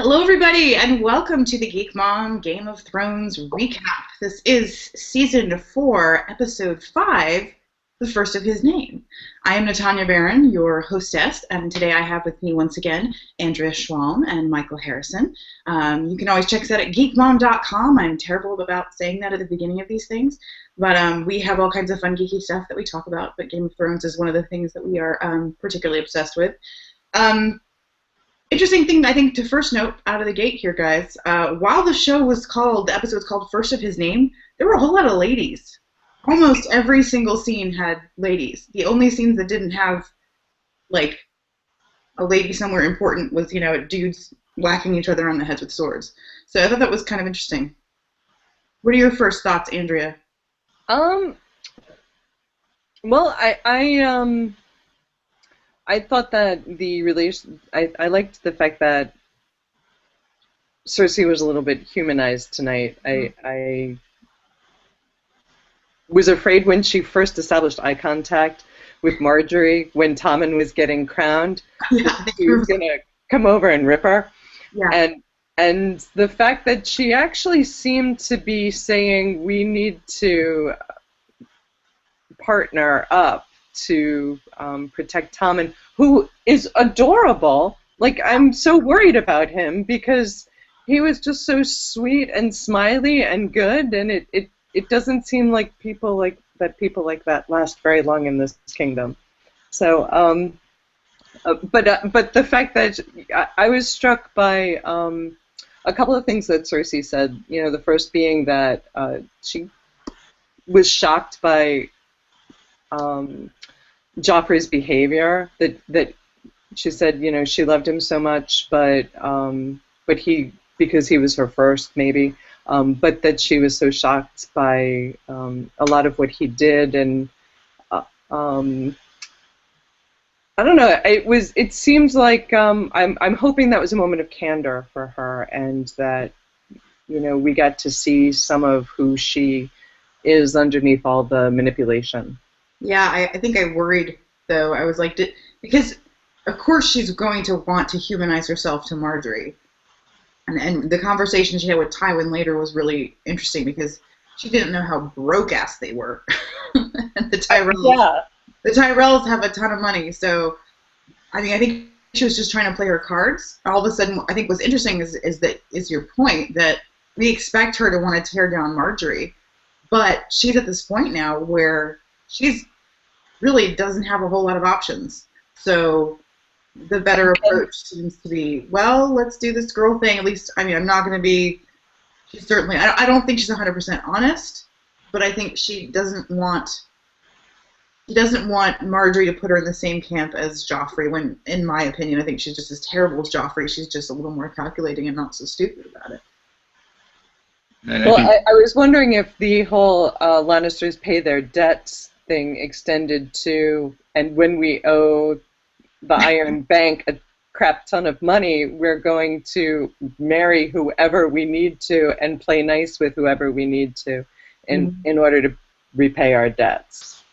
Hello, everybody, and welcome to the Geek Mom Game of Thrones recap. This is Season 4, Episode 5, The First of His Name. I am Natanya Barron, your hostess, and today I have with me once again Andrea Schwalm and Michael Harrison. You can always check us out at geekmom.com. I'm terrible about saying that at the beginning of these things, but we have all kinds of fun geeky stuff that we talk about, but Game of Thrones is one of the things that we are particularly obsessed with. Interesting thing, I think, to first note out of the gate here, guys. While the episode was called First of His Name, there were a whole lot of ladies. Almost every single scene had ladies. The only scenes that didn't have, like, a lady somewhere important was, dudes whacking each other on the heads with swords. So I thought that was kind of interesting. What are your first thoughts, Andrea? Well, I thought that I liked the fact that Cersei was a little bit humanized tonight. I was afraid when she first established eye contact with Margaery when Tommen was getting crowned. Yeah, He was going to come over and rip her. Yeah. And the fact that she actually seemed to be saying we need to partner up to protect Tommen, who is adorable. Like, I'm so worried about him because he was just so sweet and smiley and good, and it doesn't seem like people like that last very long in this kingdom. So, but the fact that I was struck by a couple of things that Cersei said. The first being that she was shocked by Joffrey's behavior, that she said, she loved him so much, but because he was her first, maybe, but that she was so shocked by a lot of what he did, and I don't know. It seems like I'm hoping that was a moment of candor for her, and that we got to see some of who she is underneath all the manipulation. Yeah, I think I worried, though. I was like, because, of course, she's going to want to humanize herself to Margaery. And the conversation she had with Tywin later was really interesting because she didn't know how broke-ass they were. And the Tyrells have a ton of money. So, I think she was just trying to play her cards. All of a sudden, I think what's interesting is your point, that we expect her to want to tear down Margaery. But she's at this point now where she's really doesn't have a whole lot of options. So the better approach seems to be, well, let's do this girl thing. At least, I'm not going to be, she's certainly, I don't think she's 100% honest, but I think she doesn't want Margaery to put her in the same camp as Joffrey, when, in my opinion, I think she's just as terrible as Joffrey. She's just a little more calculating and not so stupid about it. Well, I was wondering if the whole Lannisters pay their debts thing extended to, and when we owe the Iron Bank a crap ton of money, we're going to marry whoever we need to and play nice with whoever we need to in order to repay our debts.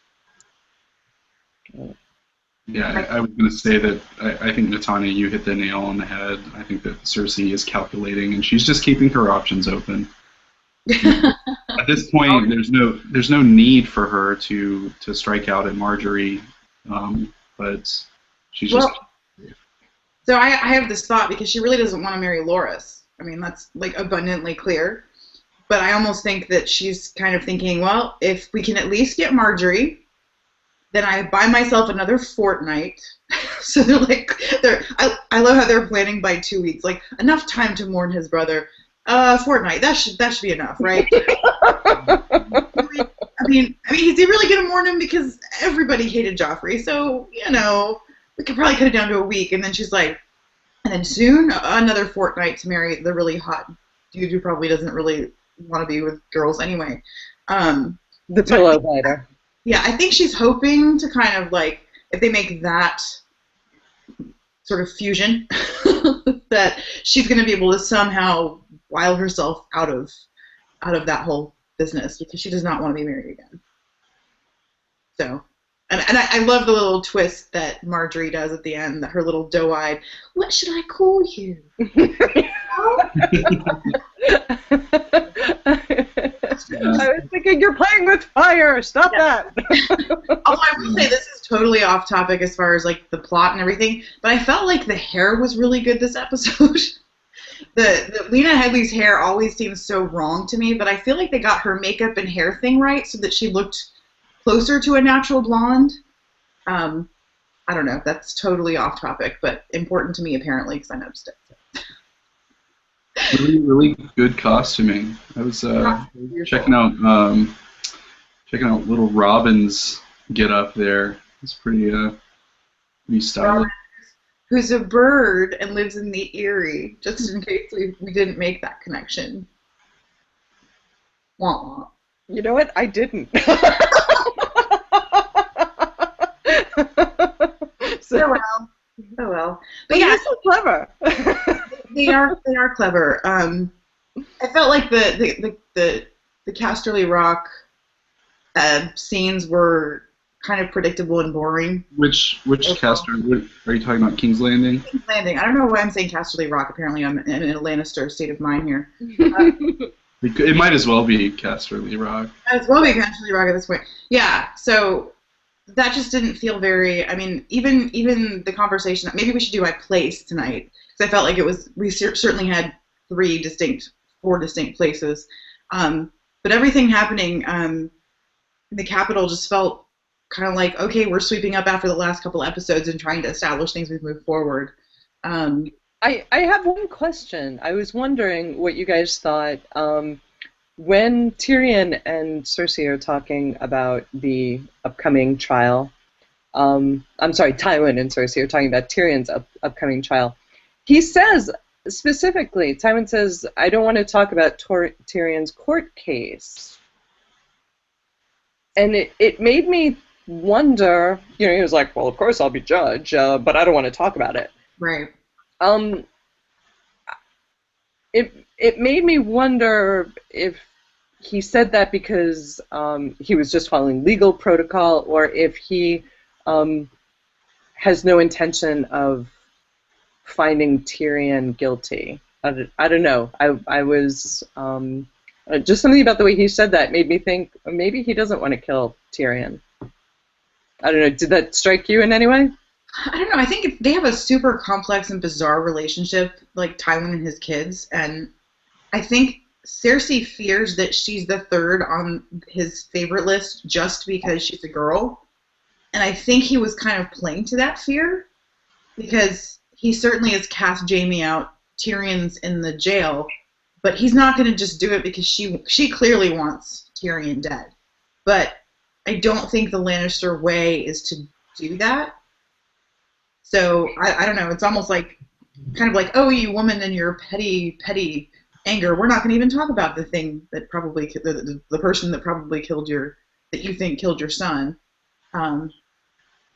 Yeah, I was going to say that I think, Natanya, you hit the nail on the head. I think that Cersei is calculating, and she's just keeping her options open. At this point, there's no need for her to strike out at Margaery, but she's just. So I have this thought, because she really doesn't want to marry Loras. That's like abundantly clear. But I almost think that she's kind of thinking, well, if we can at least get Margaery, then I buy myself another fortnight. So I love how they're planning by 2 weeks, like enough time to mourn his brother. Fortnight. That should be enough, right? Is he really gonna mourn him? Because everybody hated Joffrey, so we could probably cut it down to a week. And then she's like, and then soon another fortnight to marry the really hot dude who probably doesn't really want to be with girls anyway. The pillow biter. Yeah, I think she's hoping to kind of like, if they make that sort of fusion, that she's going to be able to somehow wile herself out of that whole business, because she does not want to be married again. So, and I love the little twist that Margaery does at the end, that her little doe-eyed, what should I call you? I was thinking, you're playing with fire. Stop that. Although I would say this is totally off topic as far as like the plot and everything, but I felt like the hair was really good this episode. the Lena Headey's hair always seems so wrong to me, but I feel like they got her makeup and hair thing right so that she looked closer to a natural blonde. I don't know. That's totally off topic, but important to me apparently because I noticed it. Really, really good costuming. I was checking out little Robin's get up there. It's pretty stylish. Who's a bird and lives in the Eyrie, just in case we didn't make that connection. Wah wah. You know what? I didn't. Oh well. But yeah, so clever. They are clever. I felt like the Casterly Rock scenes were kind of predictable and boring. Which Caster? Are you talking about? King's Landing? King's Landing. I don't know why I'm saying Casterly Rock. Apparently, I'm in a Lannister state of mind here. It might as well be Casterly Rock. As well be Casterly Rock at this point. Yeah. So that just didn't feel very. I mean, even the conversation. Maybe we should do my place tonight because I felt like it was. We certainly had four distinct places, but everything happening in the capital just felt kind of like, okay, we're sweeping up after the last couple episodes and trying to establish things we've moved forward. I have one question. I was wondering what you guys thought when Tyrion and Cersei are talking about the upcoming trial. I'm sorry, Tywin and Cersei are talking about Tyrion's upcoming trial. He says specifically, Tywin says, I don't want to talk about Tyrion's court case. And it made me wonder, he was like, well, of course I'll be judge, but I don't want to talk about it. Right. It made me wonder if he said that because he was just following legal protocol, or if he has no intention of finding Tyrion guilty. I don't know. I was just something about the way he said that made me think maybe he doesn't want to kill Tyrion. I don't know. Did that strike you in any way? I don't know. I think they have a super complex and bizarre relationship, like Tywin and his kids, and I think Cersei fears that she's the third on his favorite list just because she's a girl, and I think he was kind of playing to that fear because he certainly has cast Jaime out. Tyrion's in the jail, but he's not going to just do it because she clearly wants Tyrion dead. But I don't think the Lannister way is to do that. So I don't know. It's almost like, kind of like, oh, you woman and your petty anger. We're not going to even talk about the thing that probably the person that probably that you think killed your son.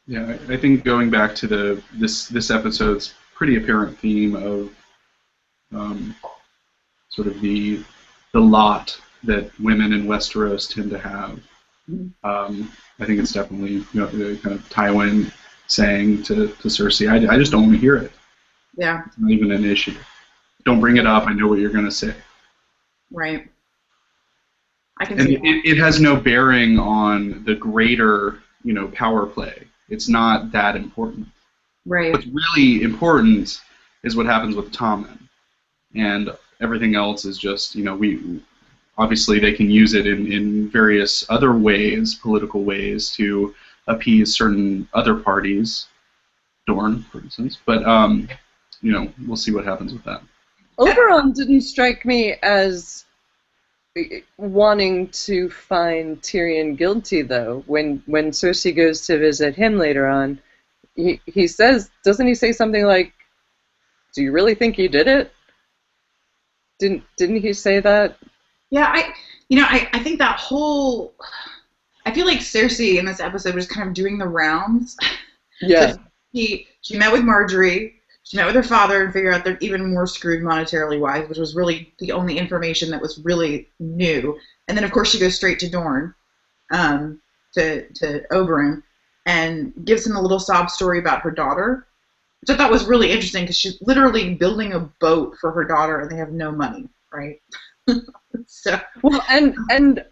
Yeah, I think going back to this episode's pretty apparent theme of sort of the lot that women in Westeros tend to have. I think it's definitely the kind of Tywin saying to Cersei, I just don't want to hear it. Yeah. It's not even an issue. Don't bring it up. I know what you're going to say. Right. I can and see that. It has no bearing on the greater, power play. It's not that important. Right. What's really important is what happens with Tommen. And everything else is just, obviously they can use it in various other ways, political ways, to appease certain other parties, Dorne, for instance. But, we'll see what happens with that. Oberon didn't strike me as wanting to find Tyrion guilty, though. When Cersei goes to visit him later on, he says, doesn't he say something like, do you really think he did it? Didn't he say that? Yeah, I think that whole, I feel like Cersei in this episode was kind of doing the rounds. Yeah. So she met with Margaery, she met with her father and figured out they're even more screwed monetarily wise, which was really the only information that was really new. And then of course she goes straight to Dorne, to Oberyn, and gives him a little sob story about her daughter. which I thought was really interesting because she's literally building a boat for her daughter, and they have no money, right? So well, and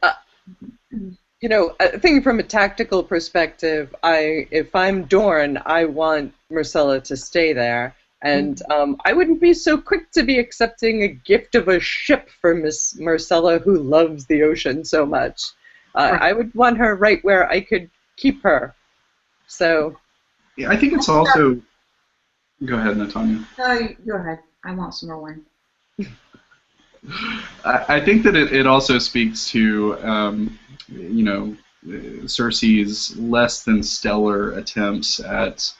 thinking from a tactical perspective, if I'm Dorne, I want Myrcella to stay there, and I wouldn't be so quick to be accepting a gift of a ship for Miss Myrcella, who loves the ocean so much. Right. I would want her right where I could keep her. So. Yeah, I think it's also. Go ahead, Natanya. Go ahead. I want some more wine. I think that it also speaks to, Cersei's less than stellar attempts at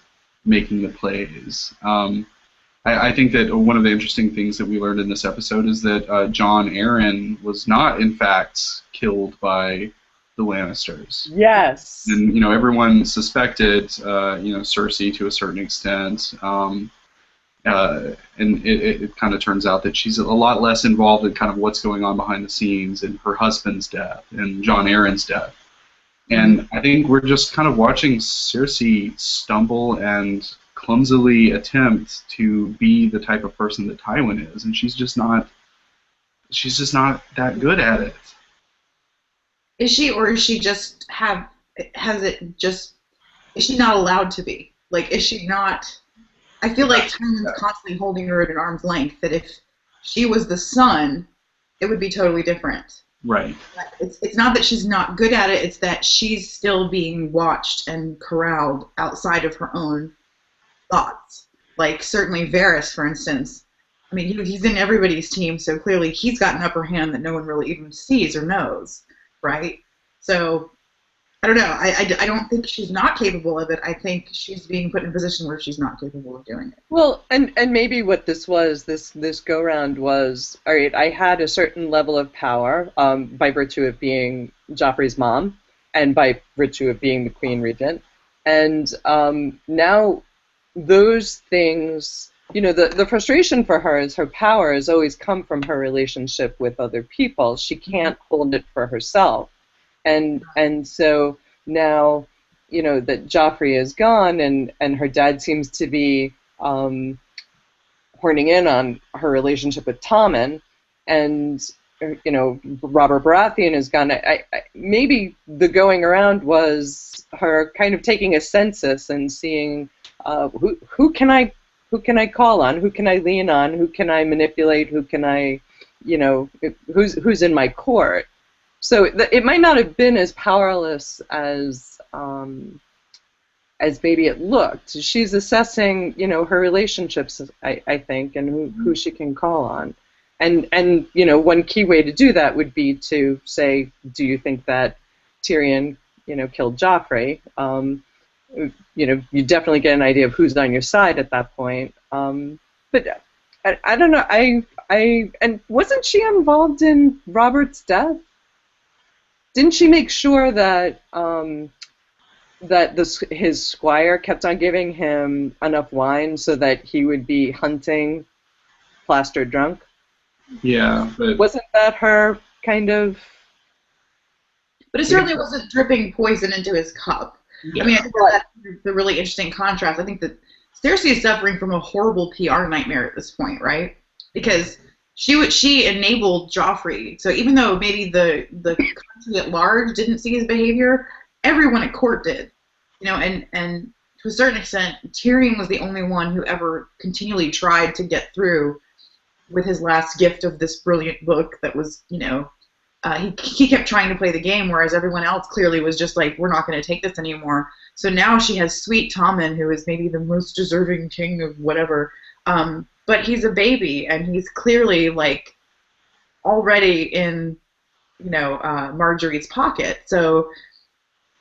making the plays. I think that one of the interesting things that we learned in this episode is that Jon Arryn was not, in fact, killed by the Lannisters. Yes. And, everyone suspected, Cersei to a certain extent. And it kind of turns out that she's a lot less involved in kind of what's going on behind the scenes in her husband's death and Jon Arryn's death. And I think we're just kind of watching Cersei stumble and clumsily attempt to be the type of person that Tywin is, and she's just not that good at it. Is she, or is she just is she not allowed to be? Like, is she not? I feel like Tywin's constantly holding her at an arm's length, that if she was the son, it would be totally different. Right. It's not that she's not good at it, it's that she's still being watched and corralled outside of her own thoughts. Like, certainly Varys, for instance. I mean, he's in everybody's team, so clearly he's got an upper hand that no one really even sees or knows, right? So, I don't know. I don't think she's not capable of it. I think she's being put in a position where she's not capable of doing it. Well, and maybe what this go-round was, all right, I had a certain level of power by virtue of being Joffrey's mom and by virtue of being the Queen Regent. And now those things, the frustration for her is her power has always come from her relationship with other people. She can't hold it for herself. And so now, that Joffrey is gone and her dad seems to be horning in on her relationship with Tommen, and, Robert Baratheon is gone. Maybe the going around was her kind of taking a census and seeing who can I call on, who can I lean on, who can I manipulate, who can I, who's in my court. So it might not have been as powerless as maybe it looked. She's assessing, her relationships, I think, and who she can call on. And one key way to do that would be to say, do you think that Tyrion, killed Joffrey? You definitely get an idea of who's on your side at that point. But I don't know. And wasn't she involved in Robert's death? Didn't she make sure that his squire kept on giving him enough wine so that he would be hunting plastered drunk? Yeah, but wasn't that her kind of? But it certainly wasn't dripping poison into his cup. Yeah. I mean, I think that's the really interesting contrast. I think that Cersei is suffering from a horrible PR nightmare at this point, right? Because she enabled Joffrey. So even though maybe the country at large didn't see his behavior, everyone at court did. And to a certain extent, Tyrion was the only one who ever continually tried to get through with his last gift of this brilliant book that was, he kept trying to play the game, whereas everyone else clearly was just like, we're not going to take this anymore. So now she has sweet Tommen, who is maybe the most deserving king of whatever, but he's a baby, and he's clearly, like, already in, Margaery's pocket. So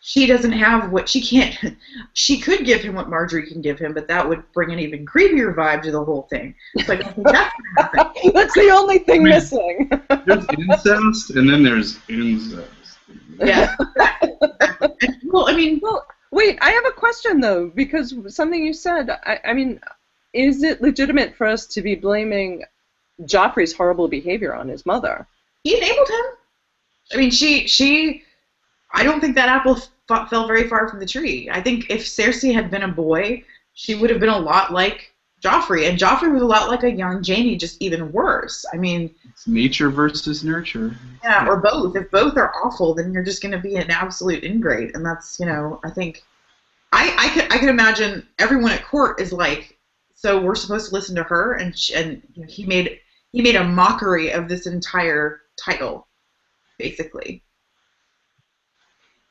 she doesn't have what she can't. She could give him what Margaery can give him, but that would bring an even creepier vibe to the whole thing. It's like, I think that's going to happen. That's the only thing missing. There's incest, and then there's incest. Yeah. Well, wait, I have a question, though, because something you said, I mean, is it legitimate for us to be blaming Joffrey's horrible behavior on his mother? He enabled him. I mean, she I don't think that apple fell very far from the tree. I think if Cersei had been a boy, she would have been a lot like Joffrey, and Joffrey was a lot like a young Jaime, just even worse. I mean, it's nature versus nurture. Yeah, or both. If both are awful, then you're just going to be an absolute ingrate, and that's, I think I could imagine everyone at court is like, so we're supposed to listen to her, and he made a mockery of this entire title, basically.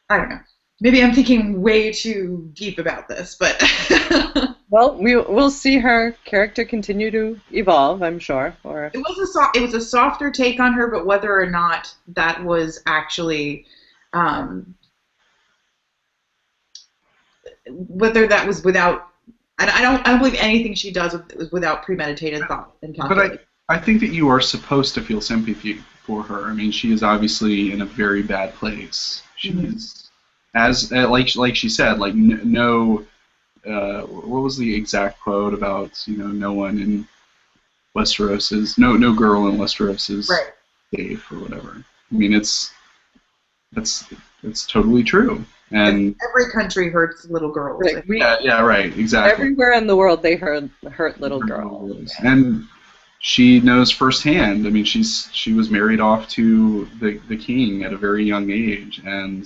I don't know. Maybe I'm thinking way too deep about this, but well, we'll see her character continue to evolve, I'm sure. Or it was a softer take on her, but whether or not that was actually whether that was without, I don't believe anything she does was without premeditated thought and calculation. But I think that you are supposed to feel sympathy for her. I mean, she is obviously in a very bad place. She's as like she said, like no. What was the exact quote about no one in Westeros is no girl in Westeros is safe or whatever. I mean, that's totally true. And every country hurts little girls. Right. Yeah, right, exactly. Everywhere in the world, they hurt little girls. And she knows firsthand. I mean, she was married off to the king at a very young age, and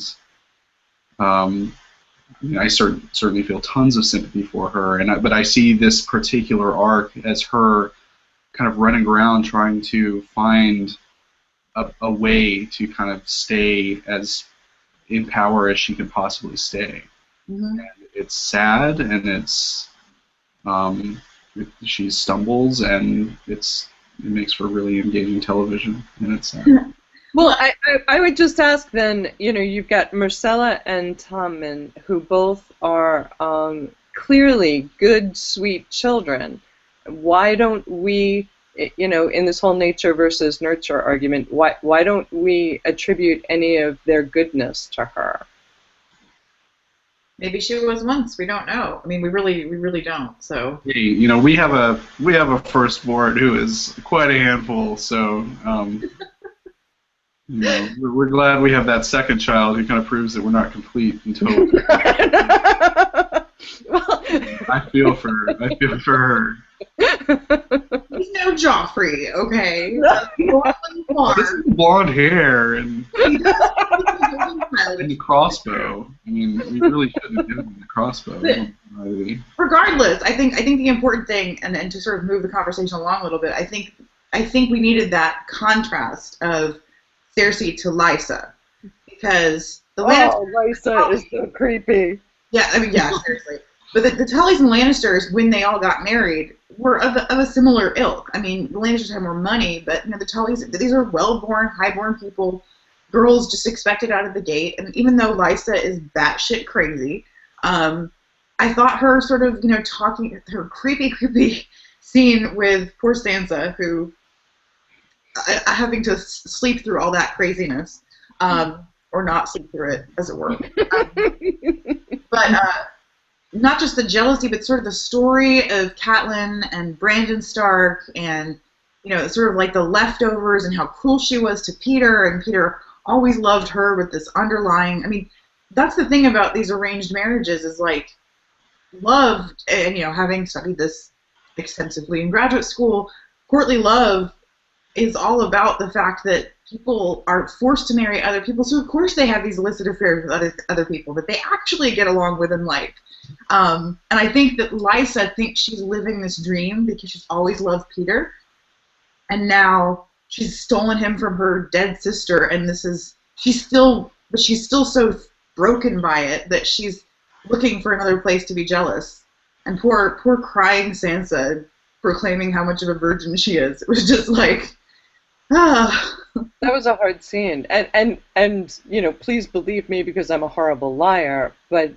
I certainly feel tons of sympathy for her. But I see this particular arc as her kind of running around trying to find a way to kind of stay as in power as she can possibly stay. And it's sad, and it's she stumbles, and it makes for really engaging television, and it's sad. Well, I would just ask then, you've got Myrcella and Tommen, who both are clearly good, sweet children. Why don't we, in this whole nature versus nurture argument, why don't we attribute any of their goodness to her? Maybe she was once. We don't know. I mean, we really don't. So we have a firstborn who is quite a handful. So we're glad we have that second child who kind of proves that we're not complete until. I feel for her. He's no Joffrey, okay? This is blonde hair and the crossbow. I mean, we really shouldn't have given him the crossbow. Regardless, I think the important thing, and to sort of move the conversation along a little bit, I think we needed that contrast of Cersei to Lysa, because the Lysa is so creepy. Yeah, I mean, yeah, seriously. But the Tullys and Lannisters, when they all got married, were of a similar ilk. I mean, the Lannisters had more money, but the Tullys, these are well-born, high-born people, girls just expected out of the gate. And even though Lysa is batshit crazy, I thought her sort of, talking, her creepy scene with poor Sansa, who having to sleep through all that craziness, or not sleep through it, as it were. But not just the jealousy, but sort of the story of Catelyn and Brandon Stark, and sort of like the leftovers and how cruel she was to Peter, and Peter always loved her with this underlying. I mean, that's the thing about these arranged marriages is like love, and having studied this extensively in graduate school, courtly love is all about the fact that people are forced to marry other people, so of course they have these illicit affairs with other people that they actually get along with in life. And I think that Lysa thinks she's living this dream because she's always loved Peter, and now she's stolen him from her dead sister, and she's still so broken by it that she's looking for another place to be jealous. And poor crying Sansa proclaiming how much of a virgin she is. It was just like, That was a hard scene, and please believe me because I'm a horrible liar, but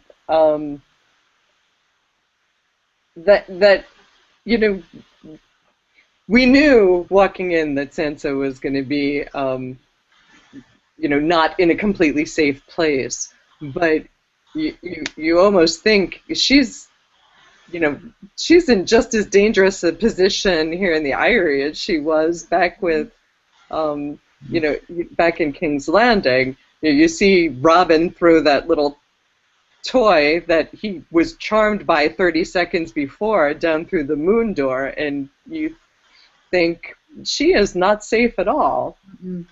that we knew walking in that Sansa was going to be not in a completely safe place, but you almost think she's in just as dangerous a position here in the Eyrie as she was back with back in King's Landing. You see Robin throw that little toy that he was charmed by 30 seconds before down through the moon door, and you think she is not safe at all. Mm-hmm.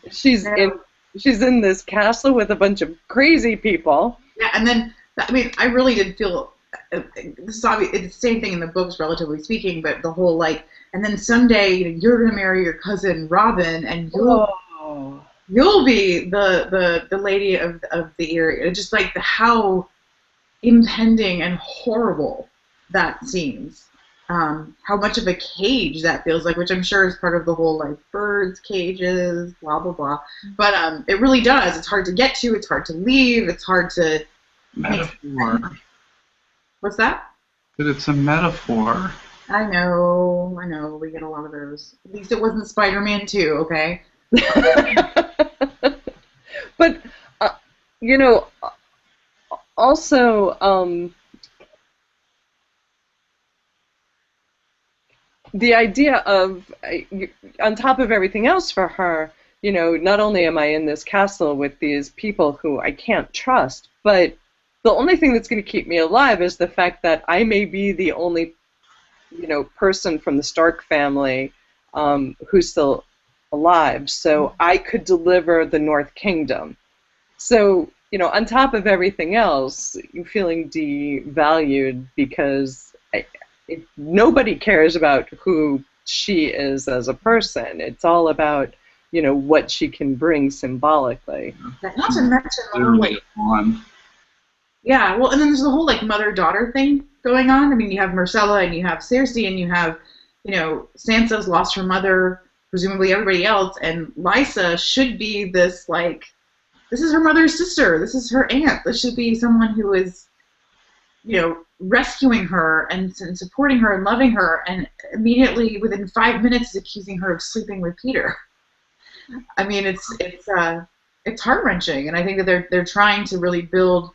She's in this castle with a bunch of crazy people. Yeah, and then I mean, I really did feel this is obvious. It's the same thing in the books, relatively speaking, but the whole like, and then someday you're gonna marry your cousin Robin, and you'll be the lady of the Eyrie. It's just like how impending and horrible that seems. How much of a cage that feels like, which I'm sure is part of the whole like birds cages, blah blah blah. But it really does. It's hard to get to. It's hard to leave. It's hard to. Metaphor. What's that? But it's a metaphor. I know. We get a lot of those. At least it wasn't Spider-Man 2, okay? But you know, also. The idea of, on top of everything else for her, you know, not only am I in this castle with these people who I can't trust, but the only thing that's going to keep me alive is the fact that I may be the only, you know, person from the Stark family who's still alive. So I could deliver the North Kingdom. So, you know, on top of everything else, you're feeling devalued because nobody cares about who she is as a person. It's all about, you know, what she can bring symbolically. Not to mention the whole, like, yeah, well, and then there's the whole like mother-daughter thing going on. I mean, you have Myrcella and you have Cersei and you have, you know, Sansa's lost her mother, presumably everybody else, and Lysa should be this like, this is her mother's sister, this is her aunt, this should be someone who is, you know, rescuing her and supporting her and loving her, and immediately within 5 minutes is accusing her of sleeping with Peter. I mean, it's heart-wrenching, and I think that they're trying to really build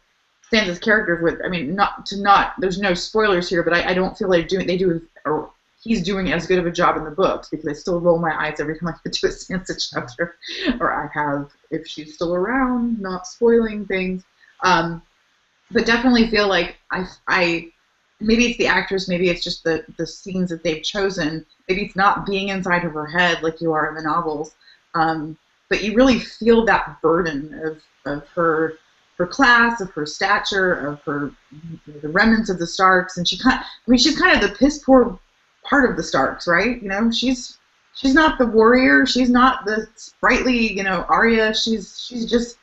Sansa's character with. I mean, there's no spoilers here, but I don't feel like he's doing as good of a job in the books, because I still roll my eyes every time I get to a Sansa chapter, or I have if she's still around, not spoiling things. But definitely feel like I maybe it's the actress, maybe it's just the scenes that they've chosen. Maybe it's not being inside of her head like you are in the novels. But you really feel that burden of her class, of her stature, of her the remnants of the Starks, and she's kind of the piss poor part of the Starks, right? You know, she's not the warrior, she's not the sprightly, you know, Arya. She's just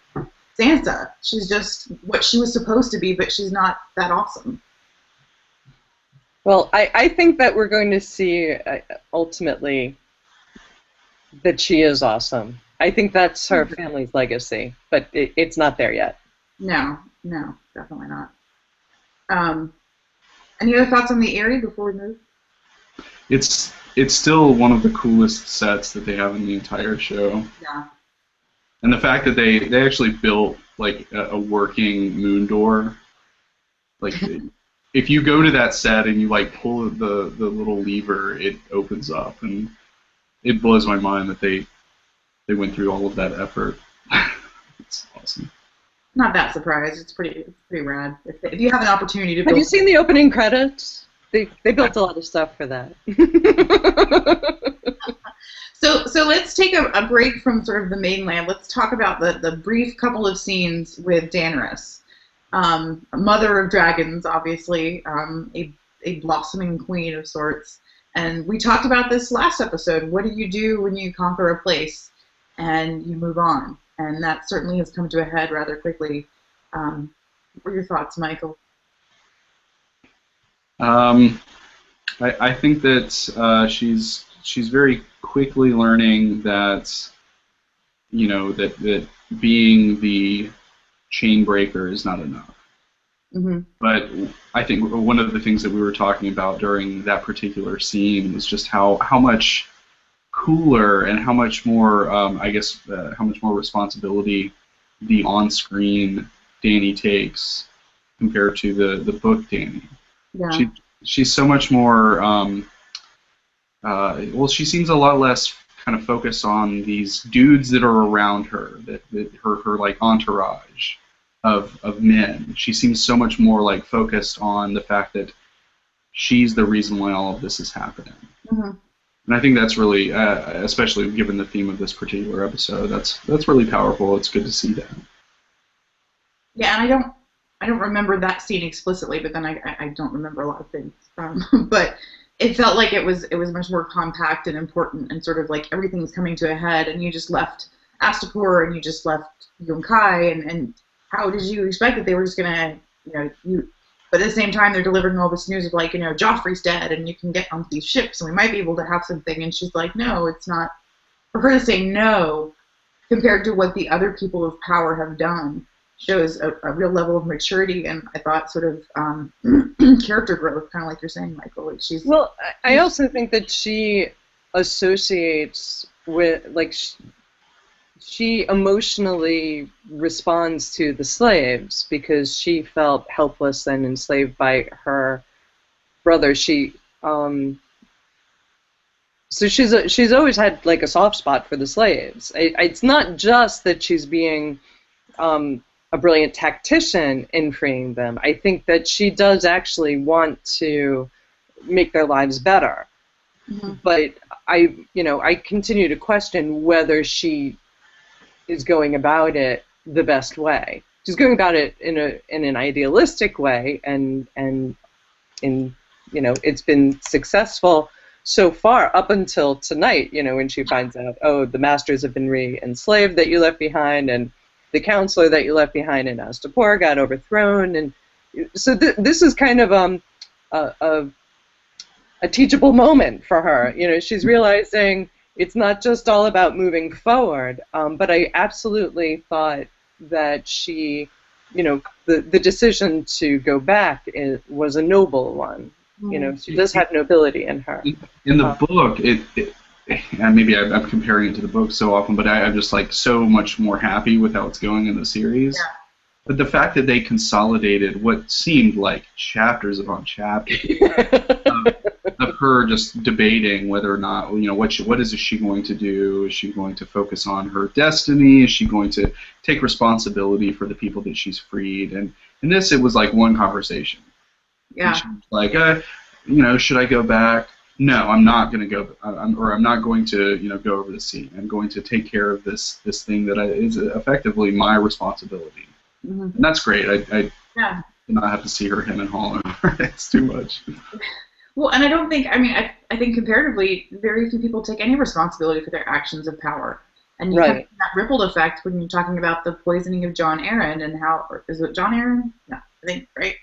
Sansa. She's just what she was supposed to be, but she's not that awesome. Well, I think that we're going to see ultimately that she is awesome. I think that's her family's legacy, but it's not there yet. No, definitely not. Any other thoughts on the Eyrie before we move? It's still one of the coolest sets that they have in the entire show. Yeah. And the fact that they actually built like a working moon door, like if you go to that set and you like pull the little lever, it opens up, and it blows my mind that they went through all of that effort. It's awesome. Not that surprised. It's pretty rad. If you have an opportunity to have you seen the opening credits? They built a lot of stuff for that. So let's take a break from sort of the mainland. Let's talk about the brief couple of scenes with Daenerys, mother of dragons, obviously, a blossoming queen of sorts. And we talked about this last episode. What do you do when you conquer a place and you move on? And that certainly has come to a head rather quickly. What are your thoughts, Michael? I think that she's very quickly learning that, you know, that being the chain breaker is not enough. Mm-hmm. But I think one of the things that we were talking about during that particular scene was just how much cooler and how much more, how much more responsibility the on-screen Dany takes compared to the book Dany. Yeah. She's so much more, she seems a lot less kind of focused on these dudes that are around her, that her like entourage. of men. She seems so much more like focused on the fact that she's the reason why all of this is happening. Mm-hmm. And I think that's really, especially given the theme of this particular episode, that's really powerful. It's good to see that. Yeah, and I don't remember that scene explicitly, but then I don't remember a lot of things. But it felt like it was much more compact and important, and sort of like everything's coming to a head, and you just left Astapor and you just left Yunkai, and how did you expect that they were just gonna, but at the same time they're delivering all this news of like, Joffrey's dead and you can get onto these ships and we might be able to have something, and she's like, no, it's not. For her to say no compared to what the other people of power have done shows a real level of maturity, and I thought sort of character growth, kind of like you're saying, Michael. Like I also think that she associates with, like, she emotionally responds to the slaves because she felt helpless and enslaved by her brother. So she's always had like a soft spot for the slaves. It's not just that she's being a brilliant tactician in freeing them. I think that she does actually want to make their lives better. Mm-hmm. But I continue to question whether she is going about it the best way. She's going about it in an idealistic way, and it's been successful so far up until tonight. When she finds out, oh, the masters have been re-enslaved that you left behind, and the counselor that you left behind in Astapor got overthrown, and so this is kind of a teachable moment for her. She's realizing it's not just all about moving forward, but I absolutely thought that she, the decision to go back was a noble one. She does have nobility in her. In the book, and maybe I'm comparing it to the book so often, but I'm just like so much more happy with how it's going in the series. Yeah. But the fact that they consolidated what seemed like chapters upon chapters of her just debating whether or not, what is she going to do? Is she going to focus on her destiny? Is she going to take responsibility for the people that she's freed? And in this, it was like one conversation. Yeah. And she was like, should I go back? No, I'm not going to go, I'm not going to, go over the sea. I'm going to take care of this thing that is effectively my responsibility. Mm-hmm. And that's great. I do not have to see her hem and haw over. It's too much. Well, and I don't think, I think comparatively, very few people take any responsibility for their actions of power. And you have that rippled effect when you're talking about the poisoning of Jon Arryn and how, or is it Jon Arryn? No, I think, right?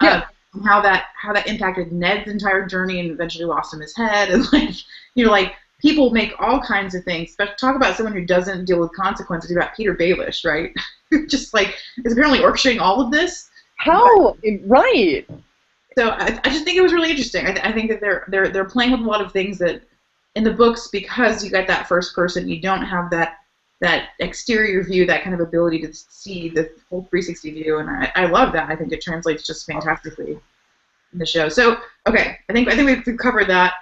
Yeah. How that impacted Ned's entire journey and eventually lost him his head, and people make all kinds of things. But talk about someone who doesn't deal with consequences. About Peter Baelish, right? Just is apparently orchestrating all of this. How? Right. So I just think it was really interesting. I think that they're playing with a lot of things that in the books, because you got that first person, you don't have that exterior view, that kind of ability to see the whole 360 view, and I love that. I think it translates just fantastically in the show. So, okay, I think we've covered that.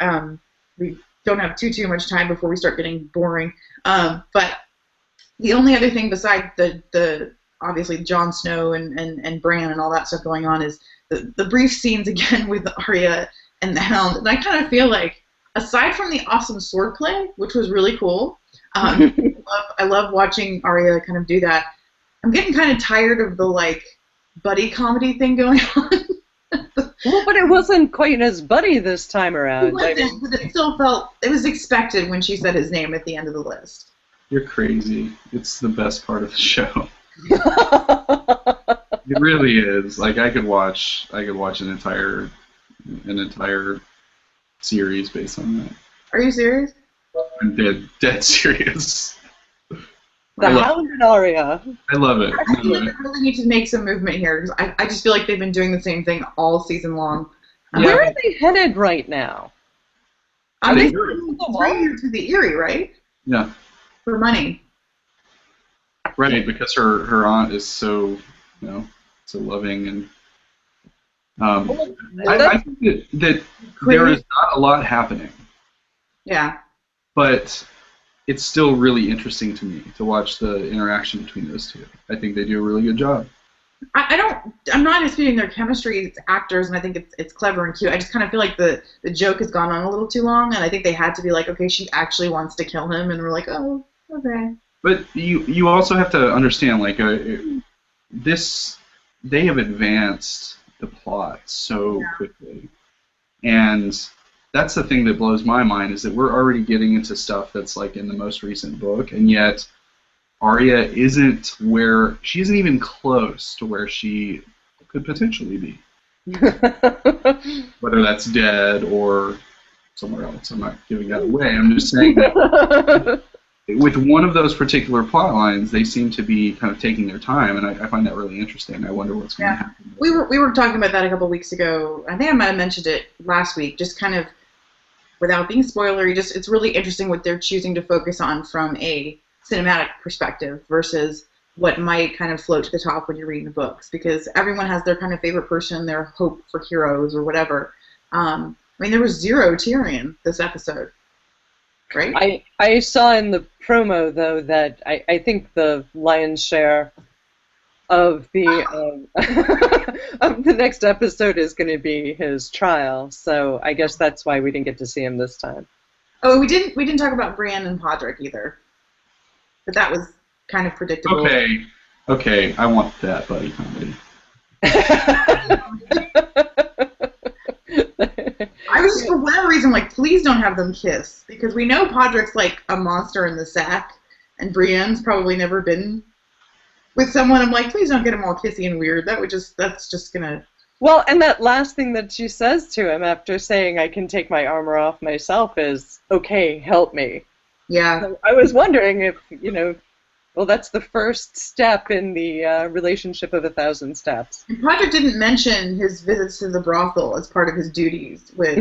We don't have too much time before we start getting boring. But the only other thing besides the obviously Jon Snow and Bran and all that stuff going on is the brief scenes again with Arya and the Hound. And I kind of feel like, aside from the awesome swordplay, which was really cool, I love watching Arya kind of do that. I'm getting kind of tired of the buddy comedy thing going on. Well, but it wasn't quite as buddy this time around. But it still felt, it was expected when she said his name at the end of the list. You're crazy. It's the best part of the show. It really is. I could watch an entire series based on that. Are you serious? I'm dead serious. The Hound and Arya. I love it. I think they really need to make some movement here, because I just feel like they've been doing the same thing all season long. Where are they headed right now? They're to the Eyrie, right? Yeah. For money. Right, because her aunt is so, so loving, and I think that there is not a lot happening. Yeah. But it's still really interesting to me to watch the interaction between those two. I think they do a really good job. I'm not disputing their chemistry as actors, and I think it's clever and cute. I just kind of feel like the joke has gone on a little too long, and I think they had to be like, okay, she actually wants to kill him, and we're like, oh, okay. But you also have to understand, like, they have advanced the plot so quickly, and that's the thing that blows my mind, is that we're already getting into stuff that's like in the most recent book, and yet Arya isn't even close to where she could potentially be. Whether that's dead or somewhere else. I'm not giving that away. I'm just saying that with one of those particular plot lines, they seem to be kind of taking their time, and I find that really interesting. I wonder what's going to happen. We were talking about that a couple weeks ago. I think I might have mentioned it last week, just kind of without being spoilery, it's really interesting what they're choosing to focus on from a cinematic perspective versus what might kind of float to the top when you're reading the books, because everyone has their kind of favorite person, their hope for heroes or whatever. I mean, there was zero Tyrion this episode, right? I saw in the promo, though, that I think the lion's share of the of the next episode is going to be his trial, so I guess that's why we didn't get to see him this time. Oh, we didn't talk about Brienne and Podrick either, but that was kind of predictable. Okay, I want that buddy comedy. I was just, for whatever reason, like, please don't have them kiss, because we know Podrick's like a monster in the sack, and Brienne's probably never been with someone. I'm like, please don't get them all kissy and weird. That's just gonna. Well, and that last thing that she says to him after saying, "I can take my armor off myself," is, "Okay, help me." Yeah. So I was wondering if, well, that's the first step in the relationship of 1,000 steps. And Podrick didn't mention his visits to the brothel as part of his duties with,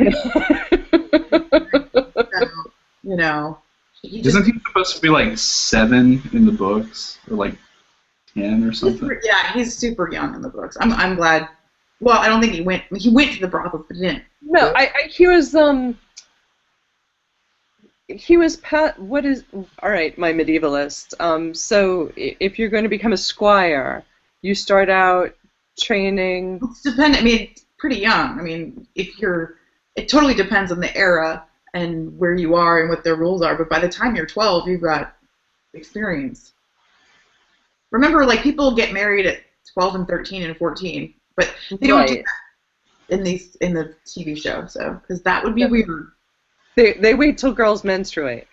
Isn't he supposed to be like 7 in the books, or like 10 or something? He's super young in the books. I'm glad. Well, I don't think he went to the brothel, but he didn't. No, he was what is, all right, my medievalist. So if you're going to become a squire, you start out training. It's dependent. I mean, it's pretty young. I mean, it totally depends on the era and where you are and what their rules are. But by the time you're 12, you've got experience. Remember, like, people get married at 12 and 13 and 14, but they don't do that in the TV show. So, because that would be weird. They wait till girls menstruate.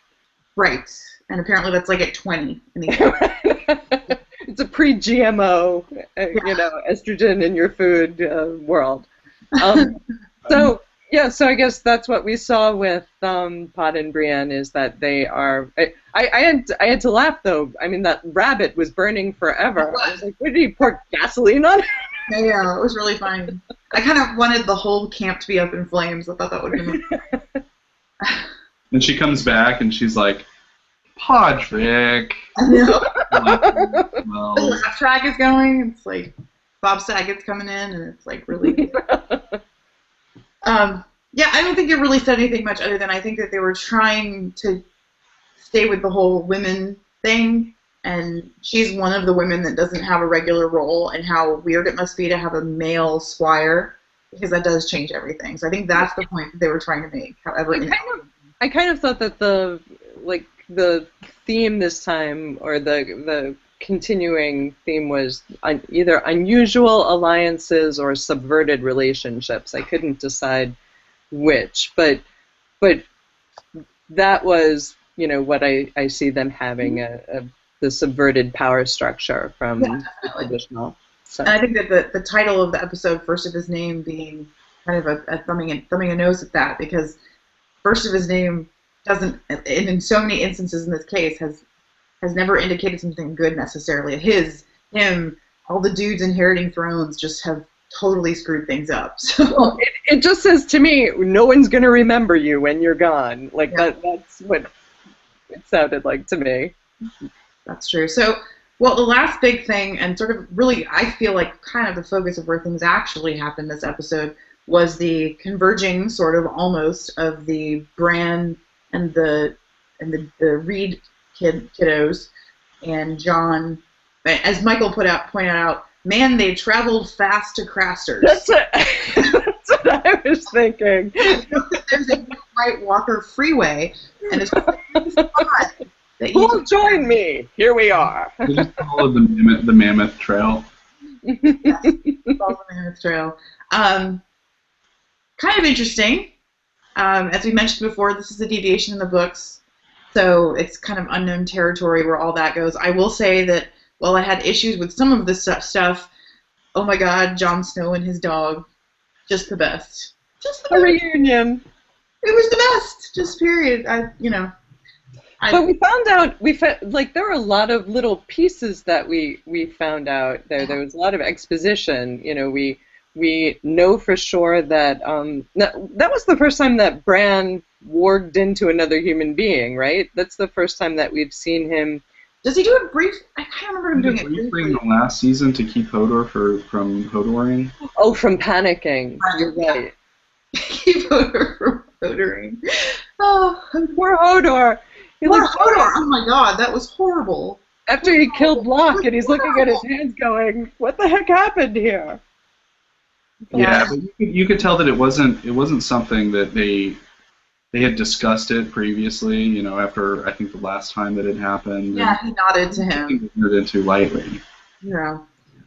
Right. And apparently that's like at 20. It's a pre-GMO, estrogen in your food world. So I guess that's what we saw with Pod and Brienne, is that they are. I had to laugh, though. I mean, that rabbit was burning forever. I was like, what, did he pour gasoline on it? Yeah, it was really funny. I kind of wanted the whole camp to be up in flames. I thought that would have been. And she comes back and she's like, Podrick. I know. Well, the laugh track is going. It's like Bob Saget's coming in, and it's like really. Yeah, I don't think it really said anything much other than I think that they were trying to stay with the whole women thing, and she's one of the women that doesn't have a regular role, and how weird it must be to have a male squire, because that does change everything. So I think that's the point that they were trying to make. However, I kind of thought that the theme this time, or the continuing theme, was either unusual alliances or subverted relationships. I couldn't decide which, but that was what I see them having, the subverted power structure from traditional. So. And I think that the title of the episode, First of His Name, being kind of a thumbing a nose at that, because First of His Name doesn't, and in so many instances in this case, has never indicated something good necessarily. Him, all the dudes inheriting thrones just have totally screwed things up. So it just says to me, no one's going to remember you when you're gone. Like that's what it sounded like to me. That's true. So, well, the last big thing, and sort of really, I feel like kind of the focus of where things actually happened this episode, was the converging, sort of almost, of the Bran and the Reed kiddos, and Jon. As Michael pointed out, man, they traveled fast to Craster's. That's what I was thinking. There's a White Walker freeway, and it's that Who'll join me? Here we are. They just followed the Mammoth Trail. Yes, follow the Mammoth Trail. Kind of interesting. As we mentioned before, this is a deviation in the books, so it's kind of unknown territory where all that goes. I will say that while I had issues with some of this stuff, oh my God, Jon Snow and his dog, just the best. Just the best. A reunion. It was the best. Just period. But we found out like there were a lot of little pieces that we found out there. There was a lot of exposition. You know, we know for sure that that was the first time that Bran warged into another human being, right? That's the first time that we've seen him. Does he do it brief? I kind of remember him doing it briefly in the last season to keep Hodor from Hodoring. Oh, from panicking. You're right. Keep Hodor from Hodoring. Oh, poor Hodor. Poor Hodor. Oh my God, that was horrible. After he killed Locke, and he's looking at his hands, going, "What the heck happened here?" Yeah, but you could tell that it wasn't something that they had discussed it previously. You know, after I think the last time that it happened. Yeah, he nodded to him. He turned it too lightly. Yeah.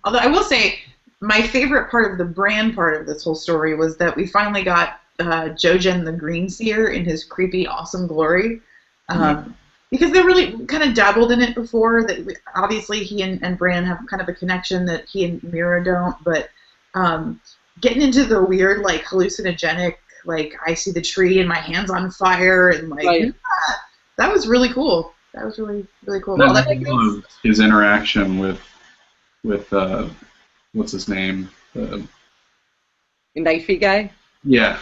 Although I will say, my favorite part of the Bran part of this whole story was that we finally got Jojen the Greenseer in his creepy, awesome glory. Because they really kind of dabbled in it before. That obviously he and Bran have kind of a connection that he and Mira don't. But getting into the weird, like hallucinogenic, like I see the tree and my hand's on fire, and like yeah, that was really cool. That was really cool. His interaction with what's his name? Knifey guy. Yeah.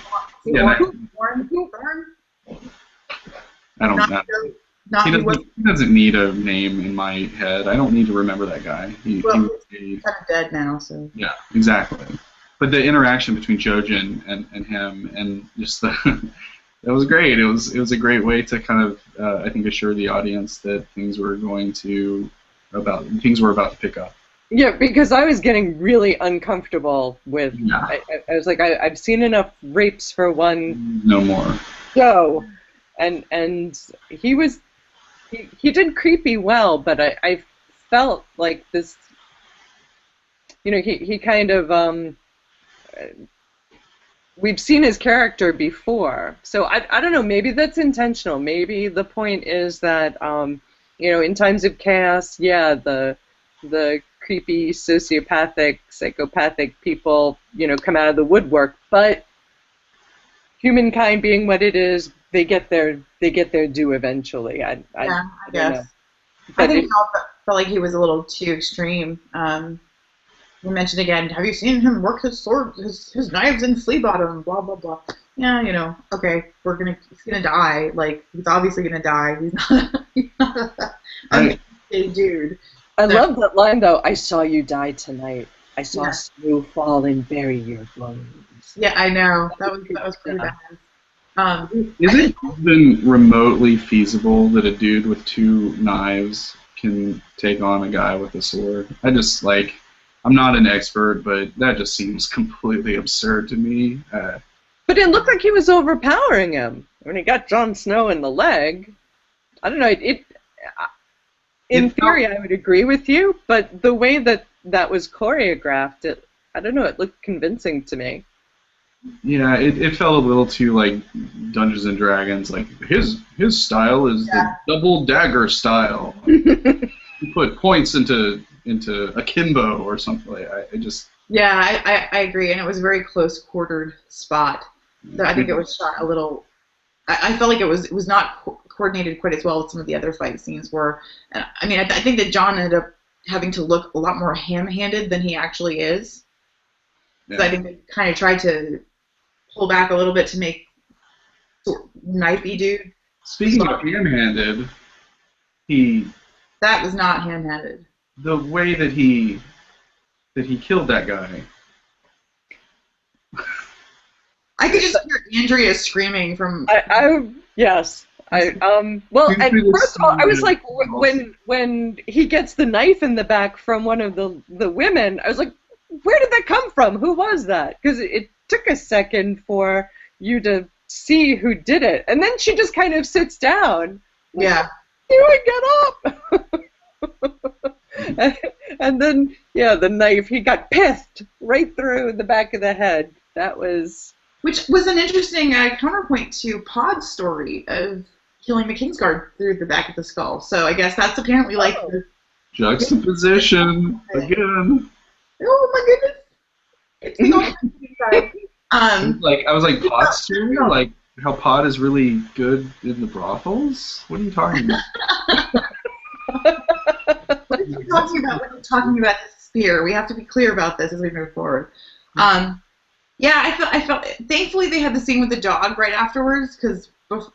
Yeah. I don't know. He doesn't need a name in my head. I don't need to remember that guy. He's kind of dead now, so. Yeah, exactly. But the interaction between Jojen and him, and just that was great. It was a great way to kind of I think assure the audience that things were about to pick up. Yeah, because I was getting really uncomfortable with. Yeah. I was like, I've seen enough rapes for one. No more. Go. And he did creepy well, but I felt like this, you know, he kind of, we've seen his character before, so I don't know, maybe that's intentional. Maybe the point is that, you know, in times of chaos, yeah, the creepy, sociopathic, psychopathic people, you know, come out of the woodwork, but humankind being what it is, they get their due eventually. I guess. I think he felt like he was a little too extreme. You mentioned again, have you seen him work his sword, his knives in flea bottom, blah blah blah. Yeah, you know, okay, he's gonna die. Like, he's obviously gonna die. He's not a dude. I love that line though. I saw you die tonight. I saw snow fall and bury your bones. Yeah, I know. That was pretty bad. Is it even remotely feasible that a dude with two knives can take on a guy with a sword? I'm not an expert, but that just seems completely absurd to me. But it looked like he was overpowering him when he got Jon Snow in the leg. I don't know. In theory, I would agree with you, but the way that was choreographed, I don't know. It looked convincing to me. Yeah, it felt a little too like Dungeons and Dragons. Like his style is the double dagger style. He put points into akimbo or something. I agree, and it was a very close quartered spot. So I think it was shot a little. I felt like it was not coordinated quite as well as some of the other fight scenes were. I mean, I think that Jon ended up having to look a lot more ham-handed than he actually is. Yeah. So I think they kind of tried to pull back a little bit to make knifey dude. Speaking of ham-handed, that was not ham-handed. The way that he killed that guy. I could just hear Andrea screaming from. Yes, Well, and first of all, I was like, when he gets the knife in the back from one of the women, I was like, where did that come from? Who was that? Because it took a second for you to see who did it, and then she just kind of sits down. Yeah. Get up! and then, yeah, the knife, he got pithed right through the back of the head. That was... Which was an interesting counterpoint to Pod's story of killing the Kingsguard through the back of the skull. So I guess that's apparently like... Juxtaposition, again. Oh my goodness. It's the only I was like, Pod's story? Like, how Pod is really good in the brothels? What are you talking about? What are you talking about when you're talking about the spear? We have to be clear about this as we move forward. Yeah, I felt. Thankfully, they had the scene with the dog right afterwards, because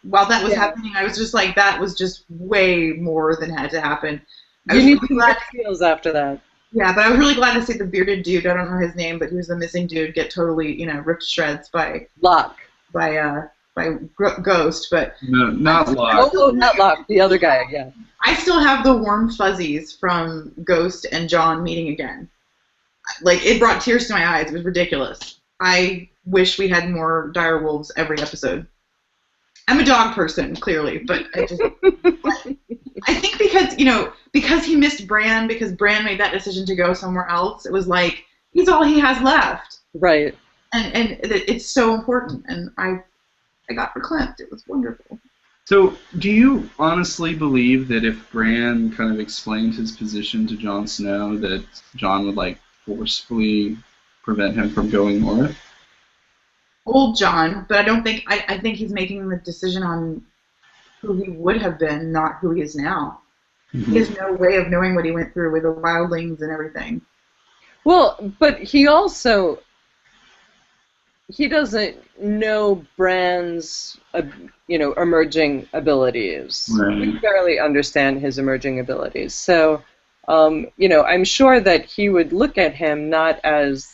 while that was happening, I was just like, that was just way more than had to happen. You need to get feels after that. Yeah, but I was really glad to see the bearded dude. I don't know his name, but he was the missing dude. Get totally, ripped to shreds by Ghost. But no, not Locke. Oh, not Locke. The other guy. Yeah. I still have the warm fuzzies from Ghost and Jon meeting again. Like, it brought tears to my eyes. It was ridiculous. I wish we had more direwolves every episode. I'm a dog person, clearly, but I think because he missed Bran, because Bran made that decision to go somewhere else, it was like, he's all he has left. Right. And it's so important, and I got verklempt. It was wonderful. So, do you honestly believe that if Bran kind of explained his position to Jon Snow, that Jon would, like, forcefully prevent him from going north? Old Jon, but I think he's making the decision on who he would have been, not who he is now. Mm-hmm. He has no way of knowing what he went through with the wildlings and everything. Well, but he doesn't know Bran's, emerging abilities. Right. We barely understand his emerging abilities. So, I'm sure that he would look at him not as...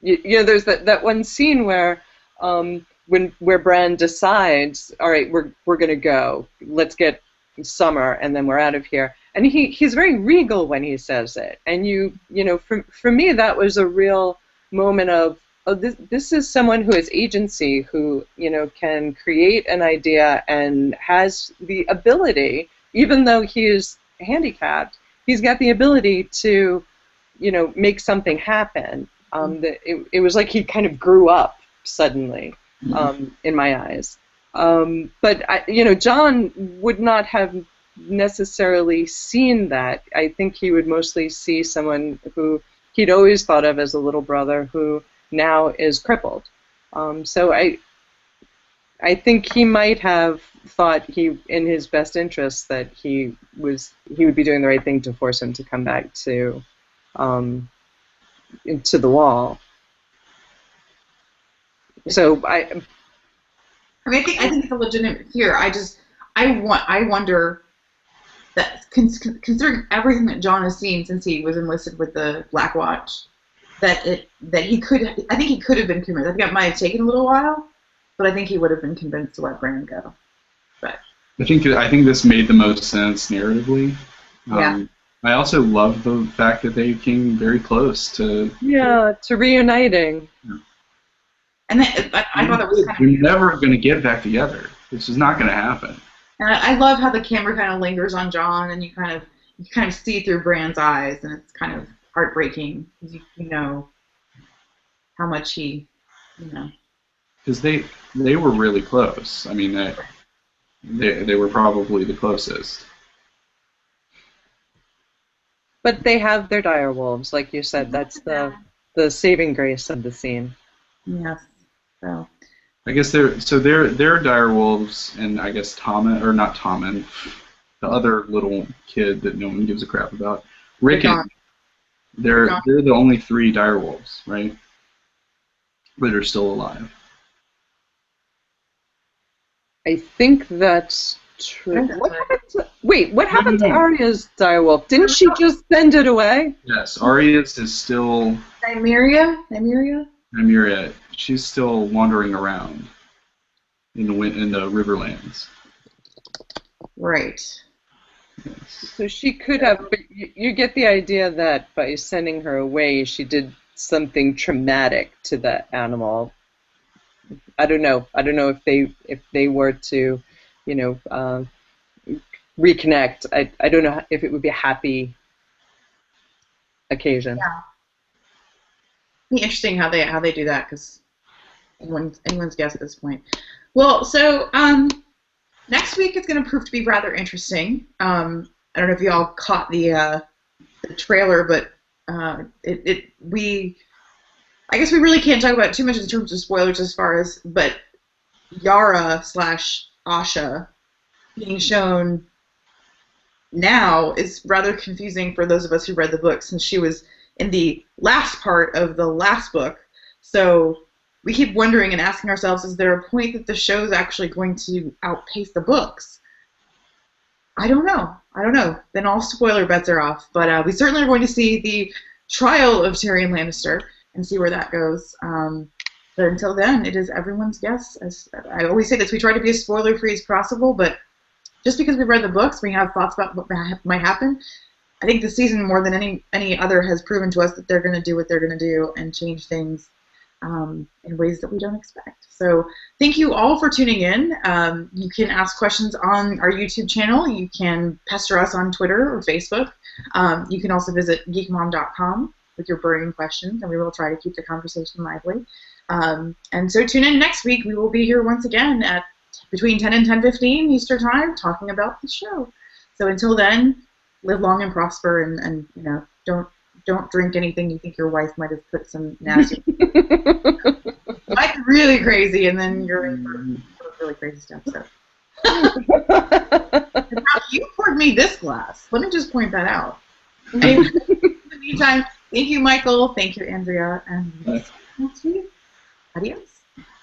there's that one scene where Bran decides, all right, we're gonna go. Let's get Summer, and then we're out of here. And he's very regal when he says it. And for me, that was a real moment of, oh, this is someone who has agency, who can create an idea and has the ability, even though he is handicapped, he's got the ability to make something happen. It was like he kind of grew up suddenly, in my eyes. But Jon would not have necessarily seen that. I think he would mostly see someone who he'd always thought of as a little brother who now is crippled. So I think he might have thought in his best interest that he would be doing the right thing to force him to come back to into the wall. So I think it's a legitimate fear. I wonder that considering everything that Jon has seen since he was enlisted with the Black Watch, I think he could have been convinced. I think it might have taken a little while, but I think he would have been convinced to let Bran go. But I think this made the most sense narratively. Yeah. I also love the fact that they came very close to reuniting. Yeah. And I thought it was kind of... We're never going to get back together. This is not going to happen. And I love how the camera kind of lingers on Jon, and you kind of see through Bran's eyes, and it's kind of heartbreaking because you know how much he, Because they were really close. I mean, they were probably the closest. But they have their direwolves, like you said. That's the saving grace of the scene. Yes. So. I guess they're direwolves, and I guess Tommen, the other little kid that no one gives a crap about. Rickon. They're the only 3 direwolves, right? That are still alive. I think that's true. What happened to Arya's direwolf? Didn't she just send it away? Yes, Arya's is still... Nymeria? Nymeria. She's still wandering around. in the Riverlands. Right. Yes. So she could have, but you get the idea that by sending her away, she did something traumatic to the animal. I don't know. I don't know if they were to, reconnect. I don't know if it would be a happy occasion. Yeah. It'd be interesting how they do that, because anyone's guess at this point. Well, so next week is going to prove to be rather interesting. I don't know if you all caught the trailer, but I guess we really can't talk about it too much in terms of spoilers but Yara / Asha being shown now is rather confusing for those of us who read the book, since she was in the last part of the last book. So we keep wondering and asking ourselves, is there a point that the show is actually going to outpace the books? I don't know. Then all spoiler bets are off. But we certainly are going to see the trial of Tyrion Lannister and see where that goes. But until then, it is everyone's guess. As I always say this, we try to be as spoiler-free as possible, but just because we read the books, we have thoughts about what might happen. I think the season, more than any other, has proven to us that they're going to do what they're going to do and change things in ways that we don't expect. So thank you all for tuning in. You can ask questions on our YouTube channel. You can pester us on Twitter or Facebook. You can also visit GeekMom.com with your burning questions, and we will try to keep the conversation lively. And so tune in next week. We will be here once again at between 10 and 10:15 Eastern Time talking about the show. So until then, live long and prosper, and don't drink anything you think your wife might have put some nasty. Might be really crazy, and then you're in for really crazy stuff. So. Now, you poured me this glass. Let me just point that out. Anyway, in the meantime, thank you, Michael. Thank you, Andrea. And next week. Adios.